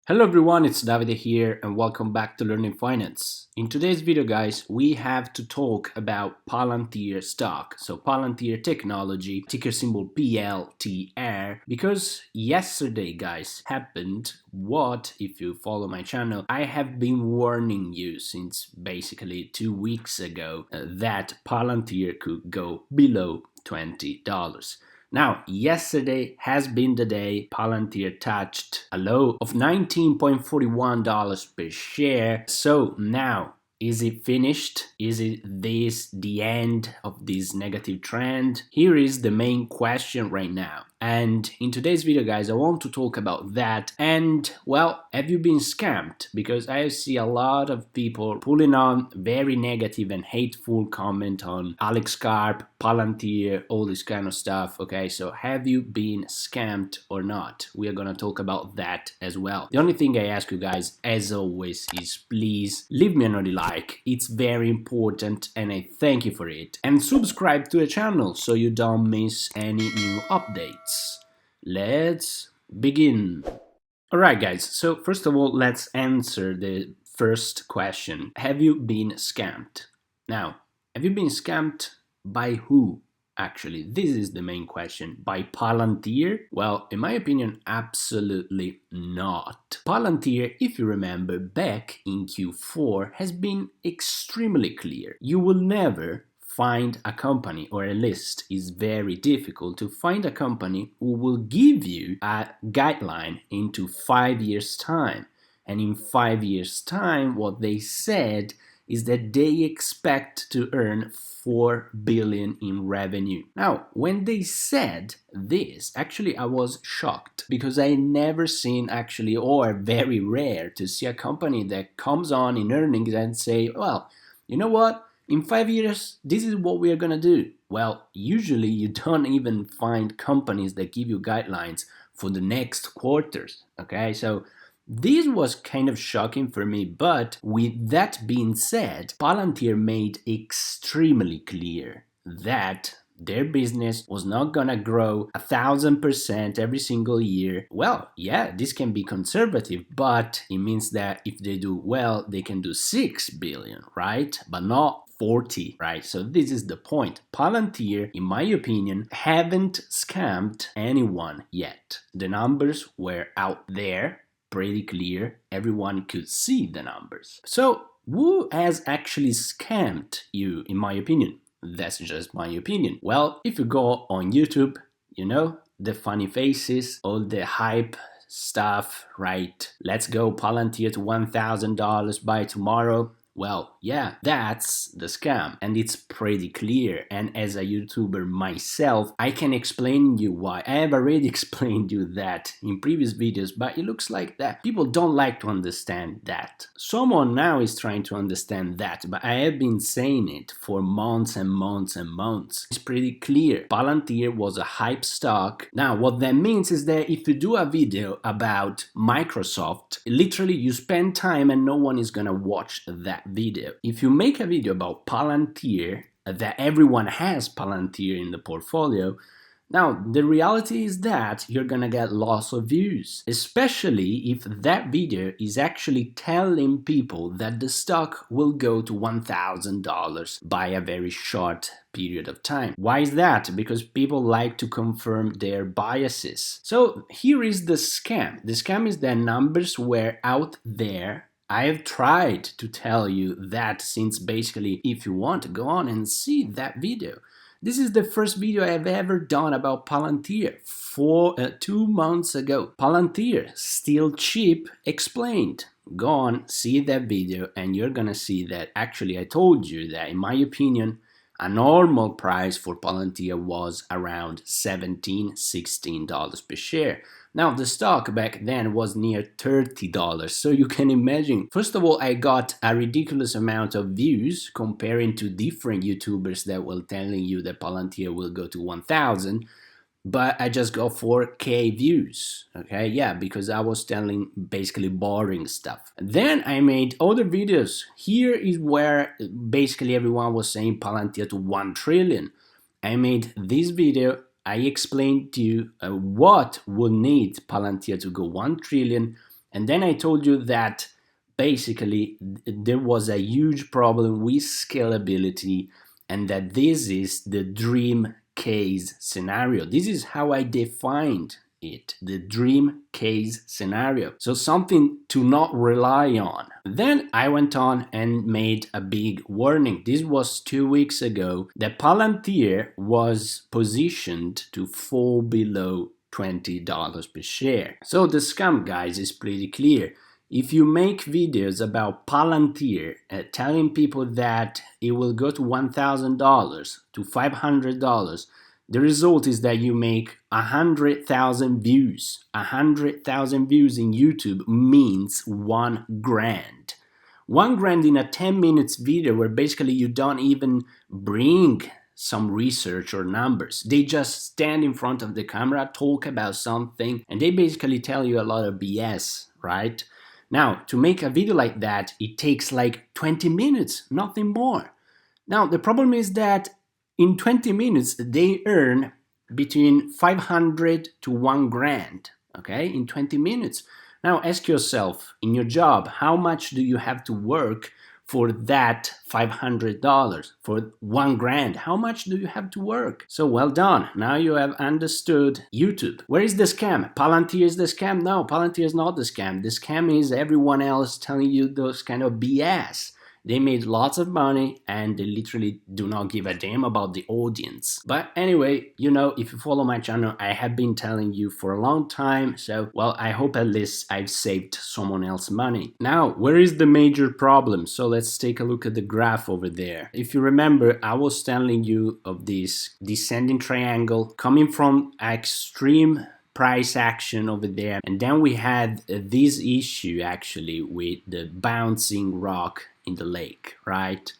Hello everyone, it's Davide here and welcome back to Learning Finance. In today's video guys, we have to talk about Palantir stock. So Palantir Technology, ticker symbol PLTR, because yesterday guys happened what, if you follow my channel, I have been warning you since basically 2 weeks ago that Palantir could go below $20. Now, yesterday has been the day Palantir touched a low of $19.41 per share. So now, is it finished? Is it this the end of this negative trend? Here is the main question right now. And in today's video, guys, I want to talk about that. And, well, have you been scammed? Because I see a lot of people pulling on very negative and hateful comment on Alex Karp, Palantir, all this kind of stuff. Okay, so have you been scammed or not? We are going to talk about that as well. The only thing I ask you guys, as always, is please leave me another like. It's very important and I thank you for it. And subscribe to the channel so you don't miss any new updates. Let's begin. Alright guys, so first of all, let's answer the first question. Have you been scammed? Now, have you been scammed by who? Actually, this is the main question. By Palantir? Well, in my opinion, absolutely not. Palantir, if you remember, back in Q4 has been extremely clear. You will never find a company, or at least it's very difficult to find a company who will give you a guideline into 5 years' time. And in 5 years' time, what they said is that they expect to earn 4 billion in revenue. Now, when they said this, actually I was shocked because I never seen actually, or very rare to see a company that comes on in earnings and say, well, you know what? In 5 years, this is what we are gonna do. Well, usually you don't even find companies that give you guidelines for the next quarters, okay? So this was kind of shocking for me, but with that being said, Palantir made extremely clear that their business was not gonna grow 1,000% every single year. Well, yeah, this can be conservative, but it means that if they do well, they can do 6 billion, right? But not 40, right? So this is the point. Palantir, in my opinion, haven't scammed anyone yet. The numbers were out there, pretty clear. Everyone could see the numbers. So who has actually scammed you, in my opinion? That's just my opinion. Well, if you go on YouTube, you know, the funny faces, all the hype stuff, right? Let's go Palantir to $1,000 by tomorrow. Well, yeah, that's the scam, and it's pretty clear. And as a YouTuber myself, I can explain you why. I have already explained you that in previous videos, but it looks like that people don't like to understand that. Someone now is trying to understand that, but I have been saying it for months and months and months. It's pretty clear. Palantir was a hype stock. Now, what that means is that if you do a video about Microsoft, literally you spend time and no one is gonna watch that video. If you make a video about Palantir, that everyone has Palantir in the portfolio, now the reality is that you're gonna get lots of views, especially if that video is actually telling people that the stock will go to $1,000 by a very short period of time. Why is that? Because people like to confirm their biases. So here is the scam. The scam is that numbers were out there. I have tried to tell you that since basically, if you want to go on and see that video. This is the first video I have ever done about Palantir 2 months ago. Palantir, still cheap, explained. Go on, see that video and you're gonna see that actually I told you that in my opinion, a normal price for Palantir was around $17, $16 per share. Now, the stock back then was near $30, so you can imagine. First of all, I got a ridiculous amount of views comparing to different YouTubers that were telling you that Palantir will go to 1,000, but I just got 4K views, okay? Yeah, because I was telling basically boring stuff. Then I made other videos. Here is where basically everyone was saying Palantir to 1 trillion. I made this video. I explained to you what would need Palantir to go 1 trillion And then I told you that basically there was a huge problem with scalability, and that this is the dream case scenario. This is how I defined it, the dream case scenario. So something to not rely on. Then I went on and made a big warning. This was 2 weeks ago, that Palantir was positioned to fall below $20 per share. So the scam, guys, is pretty clear. If you make videos about Palantir telling people that it will go to $1,000 to $500, the result is that you make 100,000 views. 100,000 views in YouTube means $1,000. $1,000 in a 10 minutes video where basically you don't even bring some research or numbers. They just stand in front of the camera, talk about something, and they basically tell you a lot of BS, right? Now, to make a video like that, it takes like 20 minutes, nothing more. Now, the problem is that in 20 minutes, they earn between 500 to $1,000, okay, in 20 minutes. Now, ask yourself, in your job, how much do you have to work for that $500, for $1,000? How much do you have to work? So well done. Now you have understood YouTube. Where is the scam? Palantir is the scam? No, Palantir is not the scam. The scam is everyone else telling you those kind of BS. They made lots of money and they literally do not give a damn about the audience. But anyway, you know, if you follow my channel, I have been telling you for a long time. So, well, I hope at least I've saved someone else money. Now, where is the major problem? So let's take a look at the graph over there. If you remember, I was telling you of this descending triangle coming from extreme price action over there. And then we had this issue actually with the bouncing rock in the lake, right?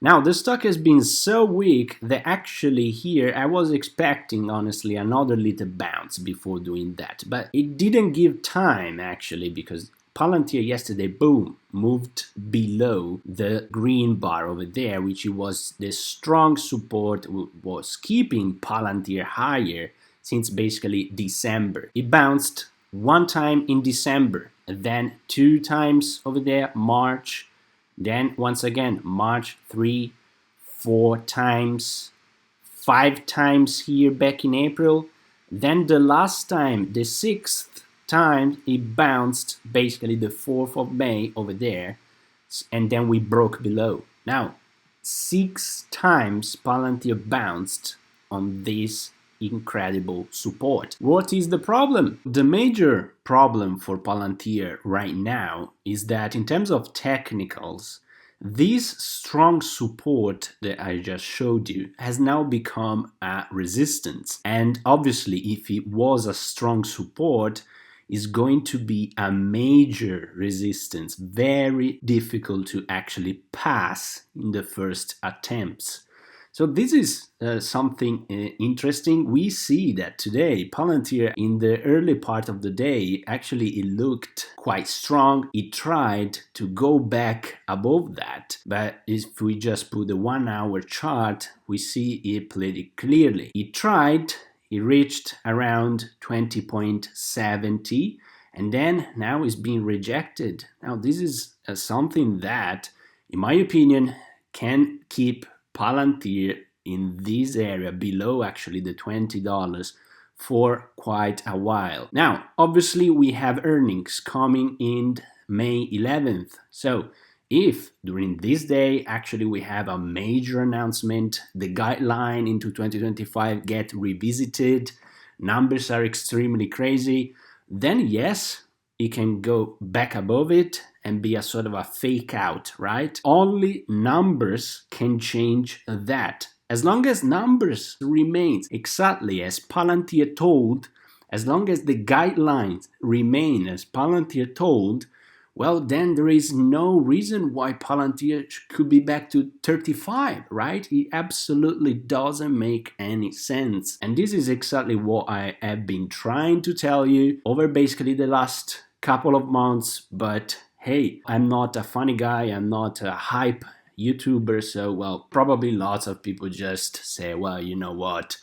Now the stock has been so weak that actually here I was expecting honestly another little bounce before doing that, but it didn't give time actually, because Palantir yesterday, boom, moved below the green bar over there, which was the strong support, was keeping Palantir higher since basically December. It bounced one time in December, then 2 times over there, March, then once again, March 3, 4 times, 5 times here back in April. Then the last time, the 6th time, it bounced basically the 4th of May over there. And then we broke below. Now, 6 times Palantir bounced on this incredible support. What is the problem? The major problem for Palantir right now is that in terms of technicals, this strong support that I just showed you has now become a resistance. And obviously, if it was a strong support, is going to be a major resistance, very difficult to actually pass in the first attempts. So this is something interesting. We see that today Palantir in the early part of the day actually it looked quite strong. It tried to go back above that, but if we just put the 1 hour chart, we see it pretty clearly. It tried, it reached around 20.70, and then now it's being rejected. Now this is something that, in my opinion, can keep Palantir in this area below actually the $20 for quite a while. Now, obviously we have earnings coming in May 11th. So if during this day actually we have a major announcement, the guideline into 2025 get revisited, numbers are extremely crazy, then yes, it can go back above it and be a sort of a fake out, right? Only numbers can change that. As long as numbers remain exactly as Palantir told, as long as the guidelines remain as Palantir told, well, then there is no reason why Palantir could be back to 35, right? It absolutely doesn't make any sense. And this is exactly what I have been trying to tell you over basically the last couple of months, but hey, I'm not a funny guy, I'm not a hype YouTuber, so well, probably lots of people just say, well, you know what,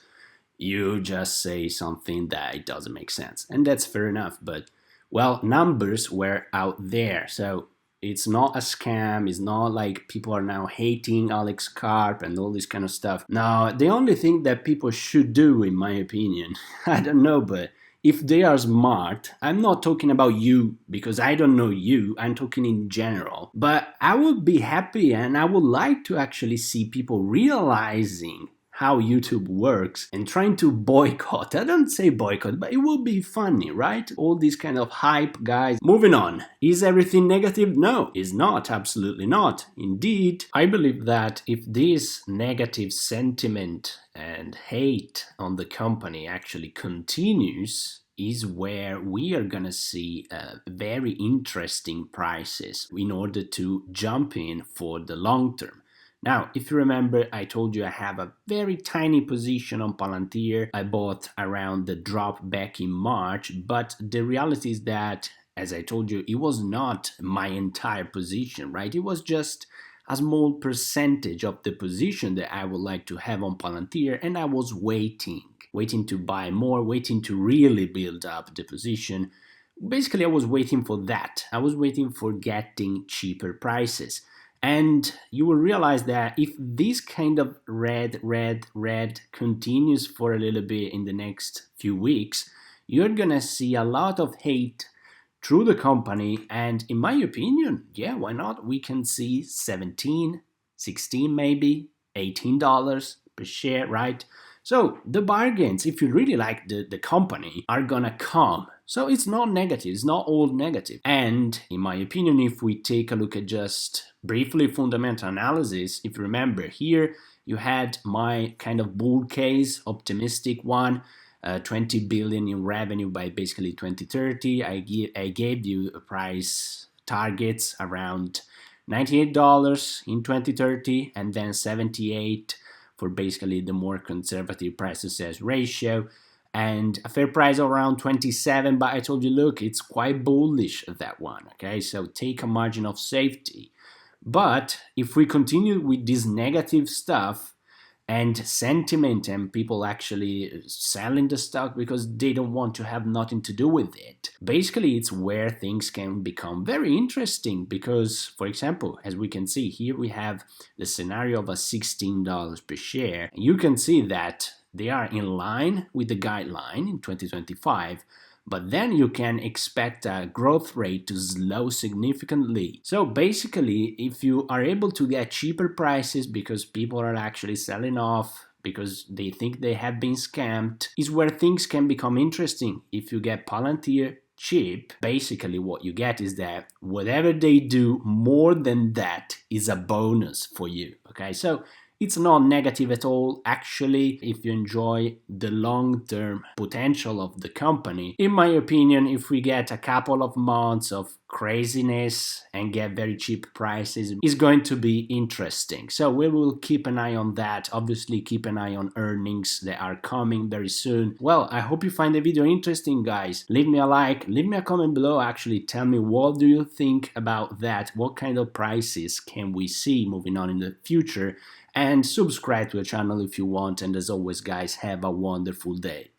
you just say something that it doesn't make sense, and that's fair enough, but Well, numbers were out there, so it's not a scam. It's not like people are now hating Alex Karp and all this kind of stuff. No, the only thing that people should do, in my opinion, I don't know, but if they are smart, I'm not talking about you because I don't know you, I'm talking in general. But I would be happy and I would like to actually see people realizing how YouTube works and trying to boycott. I don't say boycott, but it would be funny, right? All these kind of hype guys. Moving on. Is everything negative? No, it's not. Absolutely not. Indeed, I believe that if this negative sentiment and hate on the company actually continues, is where we are gonna see very interesting prices in order to jump in for the long term. Now, if you remember, I told you I have a very tiny position on Palantir. I bought around the drop back in March, but the reality is that, as I told you, it was not my entire position, right? It was just a small percentage of the position that I would like to have on Palantir, and I was waiting to buy more, waiting to really build up the position. Basically, I was waiting for that. I was waiting for getting cheaper prices. And you will realize that if this kind of red continues for a little bit in the next few weeks, you're gonna see a lot of hate through the company. And in my opinion, yeah, why not? We can see 17, 16 maybe, $18 per share, right? So the bargains, if you really like the company, are gonna come. So it's not negative, it's not all negative. And in my opinion, if we take a look at just briefly fundamental analysis, if you remember here, you had my kind of bull case, optimistic one, 20 billion in revenue by basically 2030. I gave you a price targets around $98 in 2030 and then 78 for basically the more conservative price to sales ratio, and a fair price around 27. But I told you, look, it's quite bullish, that one, okay? So take a margin of safety. But if we continue with this negative stuff and sentiment and people actually selling the stock because they don't want to have nothing to do with it, basically it's where things can become very interesting. Because, for example, as we can see here, we have the scenario of a $16 per share. You can see that they are in line with the guideline in 2025, but then you can expect a growth rate to slow significantly. So basically, if you are able to get cheaper prices because people are actually selling off because they think they have been scammed, is where things can become interesting. If you get Palantir cheap, basically what you get is that whatever they do more than that is a bonus for you, okay? So it's not negative at all. Actually, if you enjoy the long-term potential of the company, in my opinion, if we get a couple of months of craziness and get very cheap prices, it's going to be interesting. So we will keep an eye on that. Obviously, keep an eye on earnings that are coming very soon. Well, I hope you find the video interesting, guys. Leave me a like, leave me a comment below. Actually, tell me, what do you think about that? What kind of prices can we see moving on in the future? And subscribe to the channel if you want. And as always, guys, have a wonderful day.